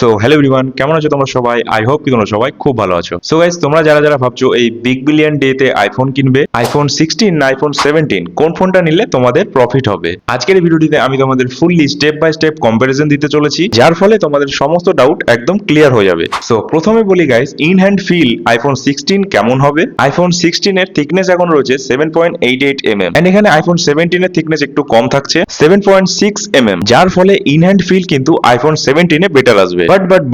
So hello everyone, কেমন আছো তোমরা সবাই? আই হোপ কি তোমরা সবাই খুব ভালো আছো। সো গাইস, তোমরা যারা যারা ভাবছো এই বিগ বিলিয়ন ডে তে আইফোন কিনবে, আইফোন 16 না আইফোন 17 কোন ফোনটা নিলে তোমাদের প্রফিট হবে, আজকের এই ভিডিওটিতে আমি তোমাদের fully step by step comparison দিতে চলেছি, যার ফলে তোমাদের সমস্ত ডাউট একদম ক্লিয়ার হয়ে যাবে। সো প্রথমে বলি guys, in hand feel iPhone 16 কেমন হবে। আইফোন 16 এর থিকনেস এখন রয়েছে 7.88 mm এন্ড এখানে আইফোন 17 এর থিকনেস একটু কম থাকছে 7.6 mm, যার ফলে ইন হ্যান্ড ফিল কিন্তু আইফোন 17 এ বেটার আসবে।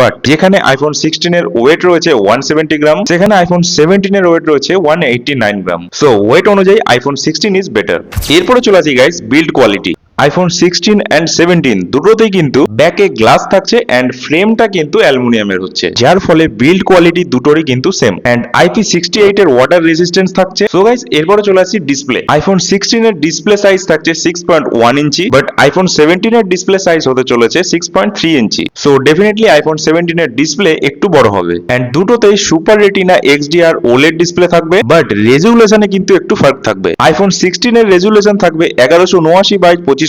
বাট যেখানে আইফোন 16 এর ওয়েট রয়েছে 170 গ্রাম, সেখানে আইফোন 17 এর ওয়েট রয়েছে 189 গ্রাম। সো ওয়েট অনুযায়ী আইফোন 16 ইজ বেটার। এরপরে চলে আসি guys build quality. IPhone 16 and 17 দুটোতেই কিন্তু ব্যাকে গ্লাস থাকছে এন্ড ফ্রেমটা কিন্তু অ্যালুমিনিয়ামের হচ্ছে, যার ফলে বিল্ড কোয়ালিটি দুটোরই কিন্তু সেম এন্ড IP68 এর ওয়াটার রেজিস্ট্যান্স থাকছে। সো গাইস, এরপরে চলে আসি ডিসপ্লে। আইফোন 16 এর ডিসপ্লে সাইজ থাকছে 6.1 ইঞ্চি, বাট আইফোন 17 এর ডিসপ্লে সাইজ হতে চলেছে 6.3 ইঞ্চি। সো ডেফিনেটলি আইফোন 17 এর ডিসপ্লে একটু বড় হবে এন্ড দুটোতেই super retina XDR OLED display থাকবে, বাট রেজুলেশনে কিন্তু একটু ফার্ক থাকবে। আইফোন 16 এর রেজুলেশন থাকবে 1179 বাই 2556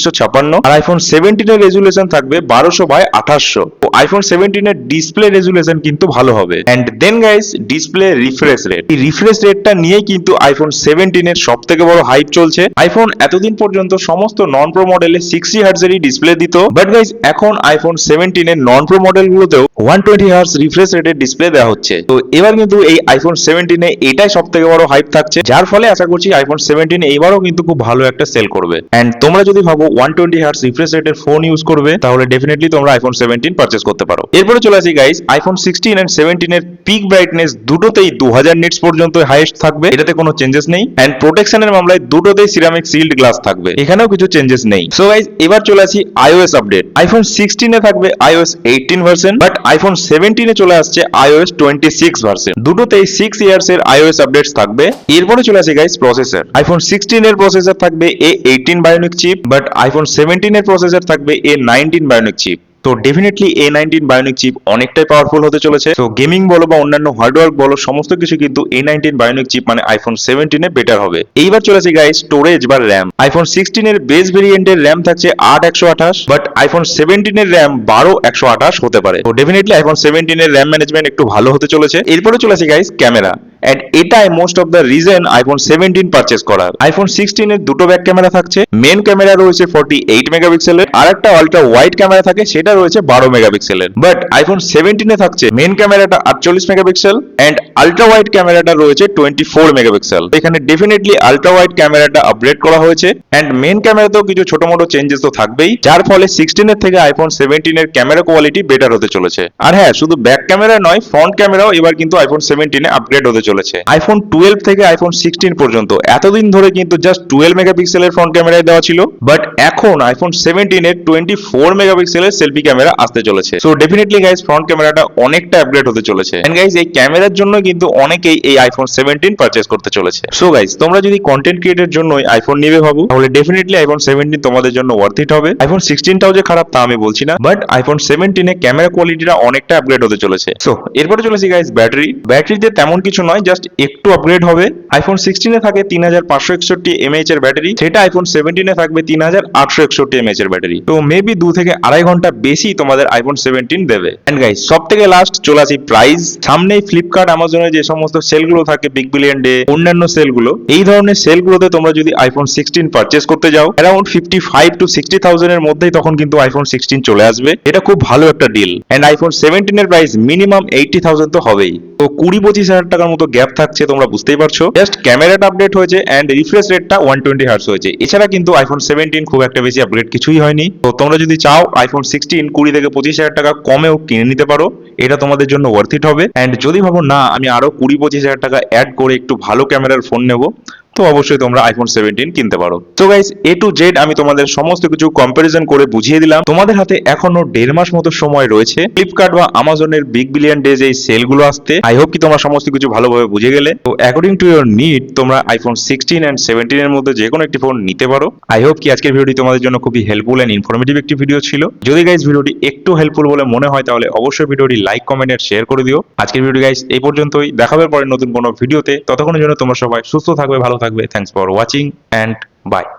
আর আইফোন 17 এর রেজুলেশন থাকবে 1200 বাই 2800। তো আইফোন 17 এর ডিসপ্লে রেজুলেশন কিন্তু ভালো হবে। And then guys, display refresh rate, এই রিফ্রেশ রেটটা নিয়েই কিন্তু আইফোন 17 এর সবথেকে বড় হাইপ চলছে। আইফোন এতদিন পর্যন্ত সমস্ত নন প্রো মডেলে 60 হার্টজ এরই ডিসপ্লে দিত, বাট গাইস এখন আইফোন 17 এর নন প্রো মডেল গুলোতেও 120 হার্টজ রিফ্রেশ রেটের ডিসপ্লে দেওয়া হচ্ছে। তো এবার কিন্তু এই আইফোন 17 এ এটাই সবথেকে বড় হাইপ থাকছে, যার ফলে আশা করছি আইফোন 17 এইবারও কিন্তু খুব ভালো একটা সেল করবে। এন্ড তোমরা যদি ভাবো 120 হার্টজ রিফ্রেশ রেটের ফোন ইউজ করবে, তাহলে ডেফিনেটলি তোমরা আইফোন 17 পারচেজ করতে পারো। এরপরে চলে আসি গাইস, আইফোন 16 এন্ড 17 এর পিক ব্রাইটনেস দুটোতেই 2000 নিটস পর্যন্ত হাইয়েস্ট থাকবে, এটাতে কোনো চেঞ্জেস নেই। এন্ড প্রোটেকশনের মামলায় দুটোতেই সিরামিক সিল্ড গ্লাস থাকবে, এখানেও কিছু চেঞ্জেস নেই। সো গাইস, এবার চলে আসি iOS আপডেট। আইফোন 16 এ থাকবে iOS 18 ভার্সন, বাট আইফোন 17 এ চলে আসছে iOS 26 ভার্সন। দুটোতেই 6 ইয়ার্স এর iOS আপডেটস থাকবে। এরপরে চলে আসি গাইস প্রসেসর। আইফোন 16 এর প্রসেসর থাকবে A18 bionic chip, but iPhone 17 এর প্রসেসর থাকবে A19 বায়োনিক চিপ। তো ডেফিনেটলি A19 বায়োনিক চিপ অনেকটাই পাওয়ারফুল হতে চলেছে। তো গেমিং বলো বা অন্যান্য হার্ডওয়ার্ক বলো, সমস্ত কিছু কিন্তু A19 বায়োনিক চিপ মানে আইফোন 17 এ বেটার হবে। এইবার চলে আসি গাইস স্টোরেজ বা র্যাম। আইফোন 16 এর বেস ভেরিয়েন্টের র্যাম থাকছে 8/128, বাট আইফোন 17 এর র্যাম 12/128 হতে পারে। তো ডেফিনেটলি আইফোন 17 এর র্যাম ম্যানেজমেন্ট একটু ভালো হতে চলেছে। এরপরে চলে আসি গাইস ক্যামেরা, এন্ড এটাই most of the reason iPhone 17 purchase করার। আইফোন 16 এর দুটো ব্যাক ক্যামেরা থাকছে, মেন ক্যামেরা রয়েছে 48 মেগাপিক্সেলের, আর একটা আলট্রা ওয়াইড ক্যামেরা থাকে সেটা রয়েছে 12 মেগাপিক্সেলের। বাট আইফোন 17 এ থাকছে মেন ক্যামেরাটা 48 মেগাপিক্সেল এন্ড আলট্রা ওয়াইড ক্যামেরাটা রয়েছে 24 মেগাপিক্সেল। এখানে ডেফিনেটলি আলট্রা ওয়াইড ক্যামেরাটা আপগ্রেড করা হয়েছে এন্ড মেন ক্যামেরাতেও কিছু ছোট মোটো চেঞ্জেস তো থাকবেই, যার ফলে 16 এর থেকে আইফোন 17 এর ক্যামেরা কোয়ালিটি বেটার হতে চলেছে। আর হ্যাঁ, শুধু ব্যাক ক্যামেরা নয়, ফ্রন্ট ক্যামেরাও এবার কিন্তু আইফোন 17 এ আপগ্রেড হতে চলেছে। আইফোন 12 থেকে আইফোন 16 পর্যন্ত এতদিন ধরে কিন্তু জাস্ট 12 মেগাপিক্সেলের ফ্রন্ট ক্যামেরায় দেওয়া ছিল, বাট এখন আইফোন 17 এর 24 মেগাপিক্সেলের সেলফি ক্যামেরা আসতে চলেছে। সো ডেফিনেটলি গাইস, ফ্রন্ট ক্যামেরাটা অনেকটা আপগ্রেড হতে চলেছে এন্ড গাইস এই ক্যামেরার জন্য কিন্তু অনেকেই এই আইফোন 17 পারচেজ করতে চলেছে। সো গাইস, তোমরা যদি কন্টেন্ট ক্রিয়েটের জন্য আইফোন নিবে ভাবো, তাহলে ডেফিনেটলি আইফোন 17 তোমাদের জন্য ওয়ার্থ ইট হবে। আইফোন 16টাও যে খারাপ তা আমি বলছি না, বাট আইফোন 17 এ ক্যামেরা কোয়ালিটিটা অনেকটা আপগ্রেড হতে চলেছে। সো এরপরে চলেছি গাইস ব্যাটারিতে তেমন কিছু নয়, জাস্ট একটু আপগ্রেড হবে। আইফোন 16 এ থাকে 3561 mAh এর ব্যাটারি, সেটা আইফোন 17 এ থাকবে 3861 mAh এর ব্যাটারি। তো মেবি 2 থেকে আড়াই ঘন্টা বেশি তোমাদের আইফোন 17 দেবে। এন্ড গাইস, সব থেকে লাস্ট চলে আসি প্রাইস। সামনেই ফ্লিপকার্ট অ্যামাজনে যে সমস্ত সেলগুলো থাকে বিগ বিলিয়ন ডে, অন্যান্য সেলগুলো, এই ধরনের সেলগুলোতে তোমরা যদি আইফোন 16 পারচেজ করতে যাও, অ্যারাউন্ড 55 to 60,000 এর মধ্যেই তখন কিন্তু আইফোন 16 চলে আসবে। এটা খুব ভালো একটা ডিল এন্ড আইফোন 17 এর প্রাইস মিনিমাম 80,000 তো হবেই। তো 20-25 হাজার টাকার মতো গ্যাপ থাকছে, তোমরা বুঝতেই পারছো। জাস্ট ক্যামেরাটা আপডেট হয়েছে এন্ড রিফ্রেশ রেটটা 120 হার্টজ হয়েছে, এছাড়া কিন্তু আইফোন 17 খুব একটা বেশি আপগ্রেড কিছুই হয়নি। তো তোমরা যদি চাও আইফোন 16 20 থেকে 25 হাজার টাকা কমেও কিনে নিতে পারো, এটা তোমাদের জন্য ওয়ার্থ ইট হবে। এন্ড যদি ভাবো না আমি আরো 20-25 হাজার টাকা অ্যাড করে একটু ভালো ক্যামেরার ফোন নেবো, তো অবশ্যই তোমরা আইফোন 17 কিনতে পারো। তো গাইস, A to Z আমি তোমাদের সমস্ত কিছু কম্পারিজন করে বুঝিয়ে দিলাম। তোমাদের হাতে এখনো 1.5 মাস মতো সময় রয়েছে ফ্লিপকার্ট বা আমাজনের বিগ বিলিয়ন ডেজ এই সেলগুলো আসতে। আই হোপ কি তোমরা সমস্ত কিছু ভালোভাবে বুঝে গেলে। তো অ্যাকর্ডিং টু ইওর নিড তোমরা আইফোন 16 এন্ড 17 এর মধ্যে যে কোনো একটি ফোন নিতে পারো। আই হোপ কি আজকের ভিডিওটি তোমাদের জন্য খুবই হেল্পফুল এন্ড ইনফরমেটিভ একটি ভিডিও ছিল। যদি গাইস ভিডিওটি একটু হেল্পফুল বলে মনে হয়, তাহলে অবশ্যই ভিডিওটি লাইক, কমেন্ট এন্ড শেয়ার করে দিও। আজকের ভিডিও গাইস এই পর্যন্তই, দেখা হবে পরে নতুন কোনো ভিডিওতে। ততক্ষণের জন্য তোমরা সবাই সুস্থ থাকবে, ভালো থাকবে। Thanks for watching and bye.